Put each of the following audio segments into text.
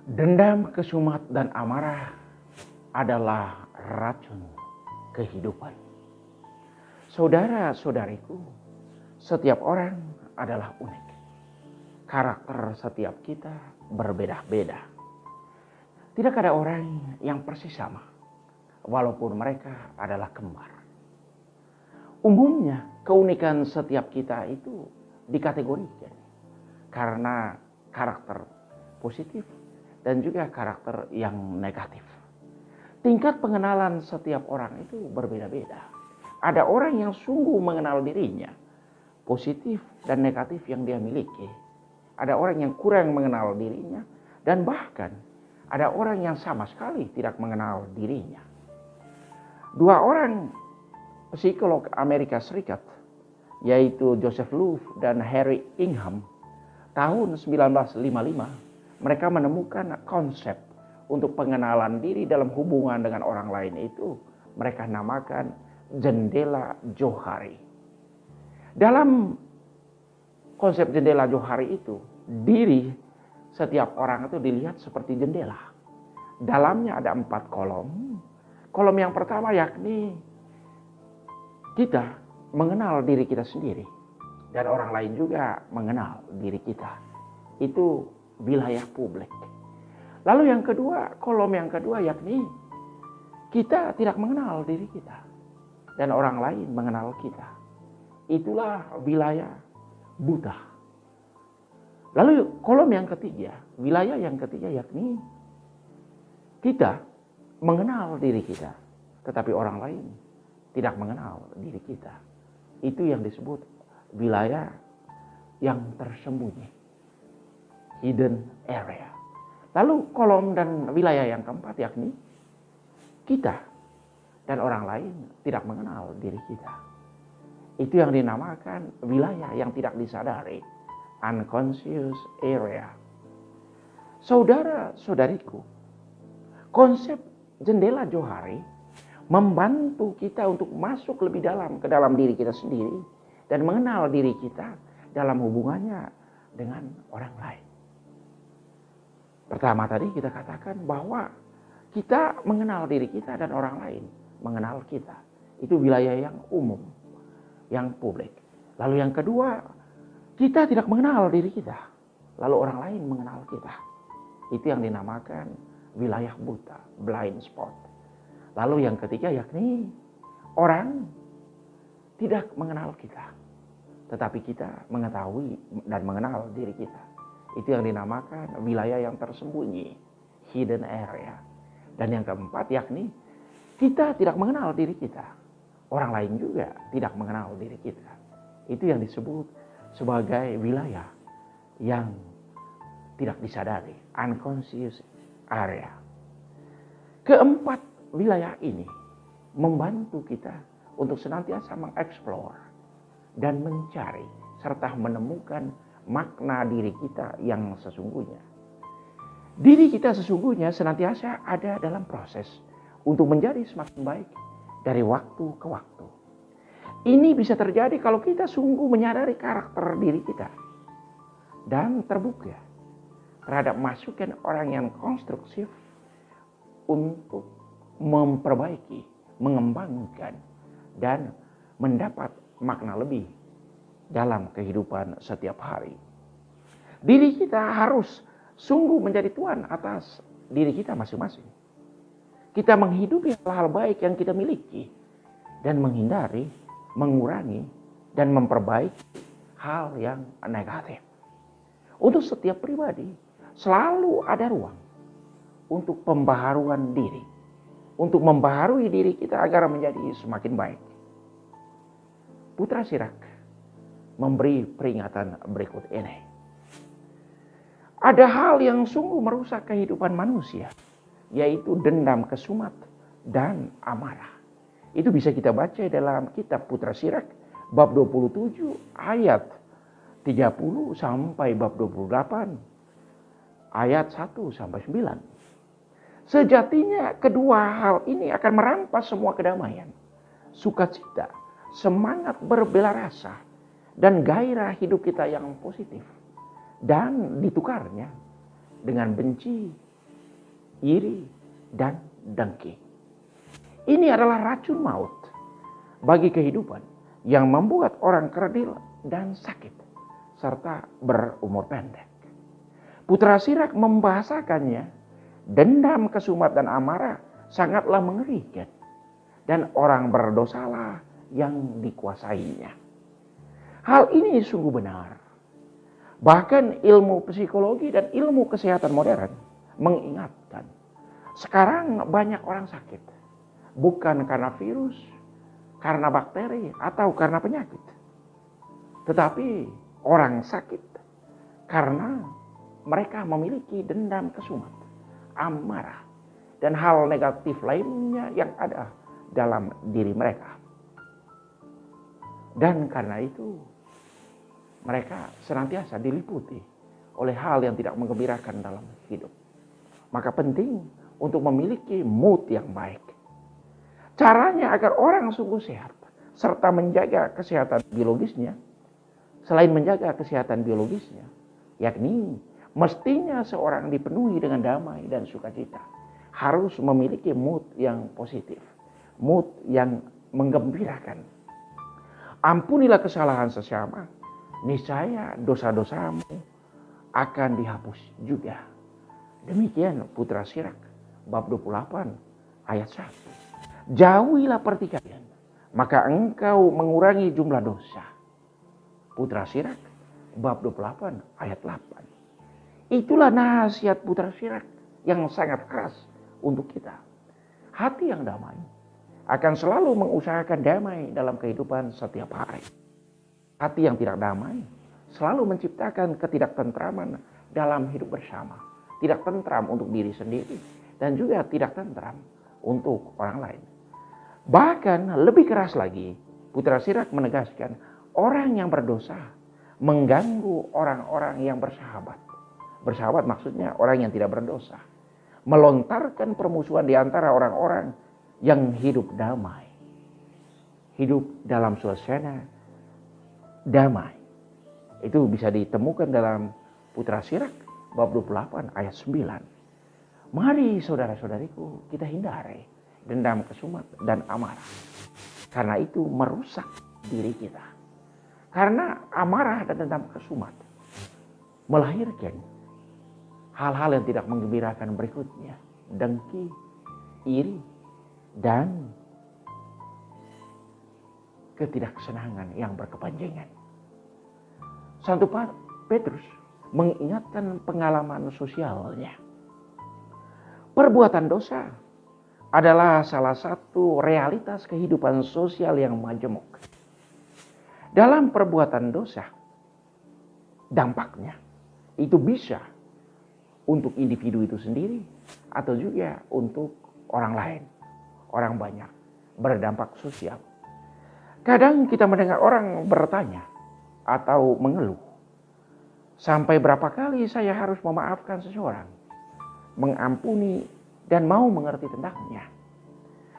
Dendam, kesumat, dan amarah adalah racun kehidupan. Saudara-saudariku, setiap orang adalah unik. Karakter setiap kita berbeda-beda. Tidak ada orang yang persis sama, walaupun mereka adalah kembar. Umumnya, keunikan setiap kita itu dikategorikan karena karakter positif dan juga karakter yang negatif. Tingkat pengenalan setiap orang itu berbeda-beda. Ada orang yang sungguh mengenal dirinya, positif dan negatif yang dia miliki. Ada orang yang kurang mengenal dirinya, dan bahkan ada orang yang sama sekali tidak mengenal dirinya. Dua orang psikolog Amerika Serikat, yaitu Joseph Loew dan Harry Ingham, tahun 1955, mereka menemukan konsep untuk pengenalan diri dalam hubungan dengan orang lain itu mereka namakan jendela Johari. Dalam konsep jendela Johari itu, diri setiap orang itu dilihat seperti jendela. Dalamnya ada 4 kolom. Kolom yang pertama yakni kita mengenal diri kita sendiri. Dan orang lain juga mengenal diri kita. Itu wilayah publik. Lalu yang kedua, kolom yang kedua yakni kita tidak mengenal diri kita. Dan orang lain mengenal kita. Itulah wilayah buta. Lalu kolom yang ketiga, wilayah yang ketiga yakni kita mengenal diri kita. Tetapi orang lain tidak mengenal diri kita. Itu yang disebut wilayah yang tersembunyi. Hidden area. Lalu kolom dan wilayah yang keempat yakni kita dan orang lain tidak mengenal diri kita. Itu yang dinamakan wilayah yang tidak disadari. Unconscious area. Saudara-saudariku, konsep jendela Johari membantu kita untuk masuk lebih dalam ke dalam diri kita sendiri dan mengenal diri kita dalam hubungannya dengan orang lain. Pertama tadi kita katakan bahwa kita mengenal diri kita dan orang lain mengenal kita. Itu wilayah yang umum, yang publik. Lalu yang kedua, kita tidak mengenal diri kita. Lalu orang lain mengenal kita. Itu yang dinamakan wilayah buta, blind spot. Lalu yang ketiga yakni orang tidak mengenal kita. Tetapi kita mengetahui dan mengenal diri kita. Itu yang dinamakan wilayah yang tersembunyi, hidden area. Dan yang keempat yakni kita tidak mengenal diri kita. Orang lain juga tidak mengenal diri kita. Itu yang disebut sebagai wilayah yang tidak disadari, unconscious area. Keempat wilayah ini membantu kita untuk senantiasa mengeksplor dan mencari serta menemukan makna diri kita yang sesungguhnya. Diri kita sesungguhnya senantiasa ada dalam proses untuk menjadi semakin baik dari waktu ke waktu. Ini bisa terjadi kalau kita sungguh menyadari karakter diri kita dan terbuka terhadap masukan orang yang konstruktif untuk memperbaiki, mengembangkan, dan mendapat makna lebih dalam kehidupan setiap hari. Diri kita harus sungguh menjadi tuan atas diri kita masing-masing. Kita menghidupi hal-hal baik yang kita miliki dan menghindari, mengurangi, dan memperbaiki hal yang negatif. Untuk setiap pribadi selalu ada ruang untuk pembaharuan diri, untuk membaharui diri kita agar menjadi semakin baik. Putra Sirak memberi peringatan berikut ini. Ada hal yang sungguh merusak kehidupan manusia, yaitu dendam, kesumat, dan amarah. Itu bisa kita baca dalam kitab Putra Sirak bab 27 ayat 30 sampai bab 28 ayat 1 sampai 9. Sejatinya kedua hal ini akan merampas semua kedamaian, sukacita, semangat berbela rasa, dan gairah hidup kita yang positif. Dan ditukarnya dengan benci, iri, dan dengki. Ini adalah racun maut bagi kehidupan yang membuat orang kerdil dan sakit, serta berumur pendek. Putra Sirak membahasakannya, dendam, kesumat, dan amarah sangatlah mengerikan, dan orang berdosalah yang dikuasainya. Hal ini sungguh benar. Bahkan ilmu psikologi dan ilmu kesehatan modern mengingatkan, sekarang banyak orang sakit, bukan karena virus, karena bakteri, atau karena penyakit. Tetapi orang sakit karena mereka memiliki dendam, kesumat, amarah, dan hal negatif lainnya yang ada dalam diri mereka. Dan karena itu mereka senantiasa diliputi oleh hal yang tidak menggembirakan dalam hidup. Maka penting untuk memiliki mood yang baik. Caranya agar orang sungguh sehat serta menjaga kesehatan biologisnya, selain menjaga kesehatan biologisnya, yakni mestinya seorang dipenuhi dengan damai dan sukacita, harus memiliki mood yang positif, mood yang menggembirakan. Ampunilah kesalahan sesama, niscaya dosa-dosamu akan dihapus juga. Demikian Putra Sirak bab 28 ayat 1. Jauhilah pertikaian, maka engkau mengurangi jumlah dosa. Putra Sirak bab 28 ayat 8. Itulah nasihat Putra Sirak yang sangat keras untuk kita. Hati yang damai akan selalu mengusahakan damai dalam kehidupan setiap hari. Hati yang tidak damai selalu menciptakan ketidaktentraman dalam hidup bersama. Tidak tentram untuk diri sendiri dan juga tidak tentram untuk orang lain. Bahkan lebih keras lagi, Putra Sirak menegaskan orang yang berdosa mengganggu orang-orang yang bersahabat. Bersahabat maksudnya orang yang tidak berdosa. Melontarkan permusuhan di antara orang-orang yang hidup damai. Hidup dalam suasana damai. Itu bisa ditemukan dalam Putra Sirak bab 28 ayat 9. Mari saudara-saudariku kita hindari dendam, kesumat, dan amarah. Karena itu merusak diri kita. Karena amarah dan dendam, kesumat melahirkan hal-hal yang tidak menggembirakan berikutnya. Dengki, iri, dan ketidaksenangan yang berkepanjangan. Santo Petrus mengingatkan pengalaman sosialnya. Perbuatan dosa adalah salah satu realitas kehidupan sosial yang majemuk. Dalam perbuatan dosa, dampaknya itu bisa untuk individu itu sendiri atau juga untuk orang lain, orang banyak, berdampak sosial. Kadang kita mendengar orang bertanya atau mengeluh, sampai berapa kali saya harus memaafkan seseorang, mengampuni dan mau mengerti tentangnya.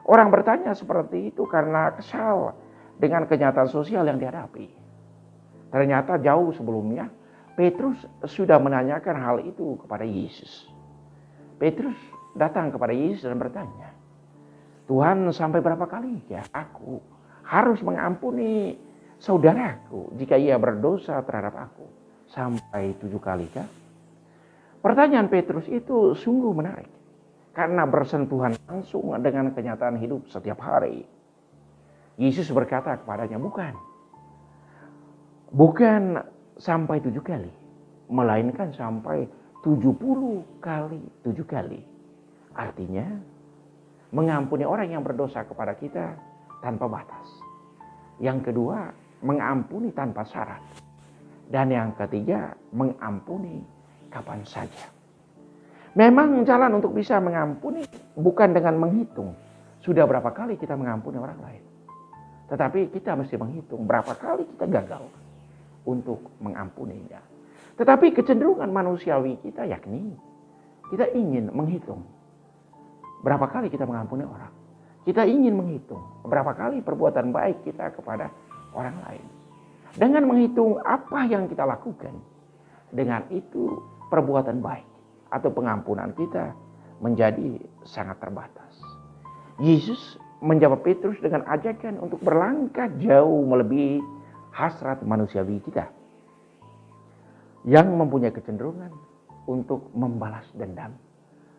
Orang bertanya seperti itu karena kesal dengan kenyataan sosial yang dihadapi. Ternyata jauh sebelumnya Petrus sudah menanyakan hal itu kepada Yesus. Petrus datang kepada Yesus dan bertanya, Tuhan, sampai berapa kali ya aku harus mengampuni saudaraku jika ia berdosa terhadap aku? Sampai 7 kali kah? Pertanyaan Petrus itu sungguh menarik. Karena bersentuhan langsung dengan kenyataan hidup setiap hari. Yesus berkata kepadanya, bukan sampai 7 kali. Melainkan sampai 70 kali 7 kali. Artinya, mengampuni orang yang berdosa kepada kita tanpa batas. Yang kedua, mengampuni tanpa syarat. Dan yang ketiga, mengampuni kapan saja. Memang jalan untuk bisa mengampuni bukan dengan menghitung sudah berapa kali kita mengampuni orang lain. Tetapi kita mesti menghitung berapa kali kita gagal untuk mengampuninya. Tetapi kecenderungan manusiawi kita yakni kita ingin menghitung berapa kali kita mengampuni orang. Kita ingin menghitung berapa kali perbuatan baik kita kepada orang lain. Dengan menghitung apa yang kita lakukan, dengan itu perbuatan baik atau pengampunan kita menjadi sangat terbatas. Yesus menjawab Petrus dengan ajakan untuk berlangkah jauh melebihi hasrat manusiawi kita yang mempunyai kecenderungan untuk membalas dendam,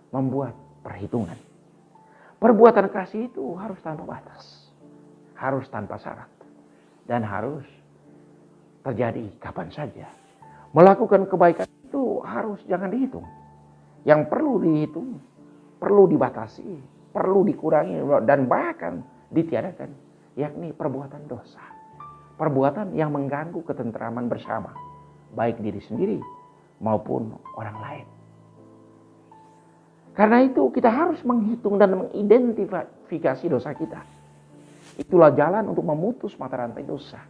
membuat perhitungan. Perbuatan kasih itu harus tanpa batas, harus tanpa syarat, dan harus terjadi kapan saja. Melakukan kebaikan itu harus jangan dihitung. Yang perlu dihitung, perlu dibatasi, perlu dikurangi, dan bahkan ditiadakan, yakni perbuatan dosa. Perbuatan yang mengganggu ketentraman bersama, baik diri sendiri maupun orang lain. Karena itu kita harus menghitung dan mengidentifikasi dosa kita. Itulah jalan untuk memutus mata rantai dosa,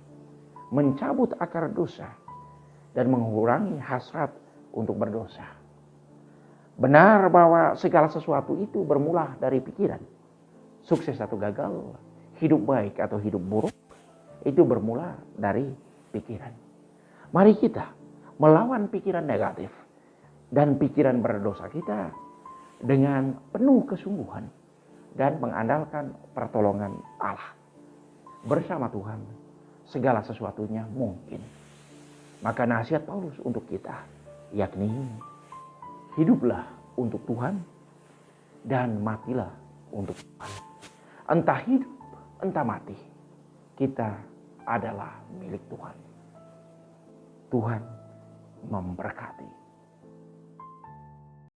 mencabut akar dosa, dan mengurangi hasrat untuk berdosa. Benar bahwa segala sesuatu itu bermula dari pikiran. Sukses atau gagal, hidup baik atau hidup buruk, itu bermula dari pikiran. Mari kita melawan pikiran negatif dan pikiran berdosa kita dengan penuh kesungguhan dan mengandalkan pertolongan Allah. Bersama Tuhan, segala sesuatunya mungkin. Maka nasihat Paulus untuk kita, yakni hiduplah untuk Tuhan dan matilah untuk Tuhan. Entah hidup, entah mati, kita adalah milik Tuhan. Tuhan memberkati.